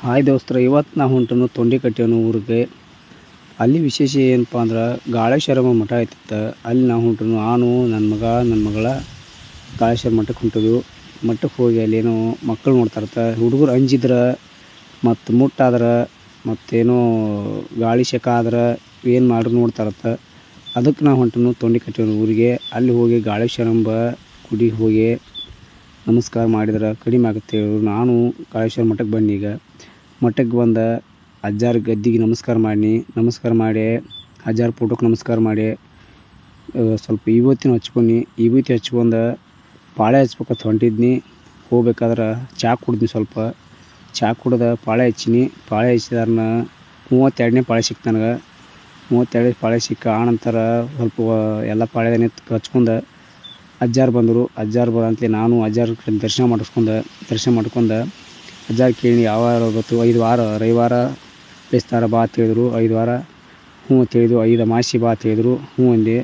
Hi ದೋಸ್ತರ, ಇವತ್ತು ನಾವು ಹೊಂಟನು ತೊಂಡಿಕಟ್ಟಿ ಅನ್ನೋ ಊರಿಗೆ. ಅಲ್ಲಿ ವಿಶೇಷ ಏನಪ್ಪ ಅಂದ್ರೆ ಗಾಳೇಶ್ವರಮ್ಮ ಮಠ ಐತಿತ್ತು. ಅಲ್ಲಿ ನಾವು ಹೊಂಟನು, ನಾನು ನನ್ನ ಮಗಳ ಗಾಳೇಶ್ವರ ಮಠಕ್ಕೆ ಹೊಂಟಿದ್ವು. ಮಠಕ್ಕೆ ಹೋಗಿ ಅಲ್ಲೇನೋ ಮಕ್ಕಳು ನೋಡ್ತಾರತ್ತ, ಹುಡುಗರು ಅಂಜಿದ್ರೆ ಮತ್ತು ಮುಟ್ಟಾದ್ರೆ ಮತ್ತೇನೋ ಗಾಳಿ ಶೆಕ ಆದ್ರೆ ಏನು ಮಾಡ್ರು ನೋಡ್ತಾರತ್ತ. ಅದಕ್ಕೆ ನಾವು ಹೊಂಟನು ತೊಂಡಿಕಟ್ಟಿ ಅನ್ನೋ ಊರಿಗೆ. ಅಲ್ಲಿ ಹೋಗಿ ಗಾಳೇಶ್ವರಂಬ ಗುಡಿಗೆ ಹೋಗಿ ನಮಸ್ಕಾರ ಮಾಡಿದ್ರೆ ಕಡಿಮೆ ಆಗುತ್ತೆ ಹೇಳು. ನಾನು ಗಾಳೇಶ್ವರ ಮಠಕ್ಕೆ ಬನ್ನಿ. ಈಗ ಮಠಕ್ಕೆ ಬಂದ ಅಜ್ಜಾರ ಗದ್ದಿಗೆ ನಮಸ್ಕಾರ ಮಾಡಿ ಅಜ್ಜಾರ ಫೋಟೋಕ್ಕೆ ನಮಸ್ಕಾರ ಮಾಡಿ ಸ್ವಲ್ಪ ವಿಭೂತಿ ಹಚ್ಕೊಂಡು ಪಾಳೆ ಹಚ್ಬೇಕಂತ ಹೊಂಟಿದ್ನಿ. ಹೋಗ್ಬೇಕಾದ್ರೆ ಚಹಾ ಕುಡಿದ್ನಿ. ಸ್ವಲ್ಪ ಚಹಾ ಕುಡ್ದು ಪಾಳೆ ಹಚ್ಚಿದಾರನ 32ನೇ ಪಾಳೆ ಸಿಕ್ತು ನನಗೆ. 32 ಪಾಳೆ ಸಿಕ್ಕ ಆನಂತರ ಸ್ವಲ್ಪ ಎಲ್ಲ ಪಾಳೆದನ್ನೇ ಹಚ್ಕೊಂಡು ಅಜ್ಜಾರು ಬಂದರು. ಬಂದಂತಲೇ ನಾನು ಅಜ್ಜಾರ ಕಡೆ ದರ್ಶನ ಮಾಡ್ಕೊಂಡು ಅಜ್ಜಾರು ಕೇಳಿ ಯಾವ ವಾರ ಗೊತ್ತು, 5 ವಾರ ರವಿವಾರ ಬೇಸ್ತಾರ ಬಾ ಅಂತ ಹೇಳಿದ್ರು. 5 ವಾರ ಹ್ಞೂ ಅಂತ ಹೇಳಿದ್ರು. 5 ಅಮಾವಾಸ್ಯೆ ಬಾ ಅಂತ ಹೇಳಿದ್ರು. ಹ್ಞೂ ಅಂದೆ.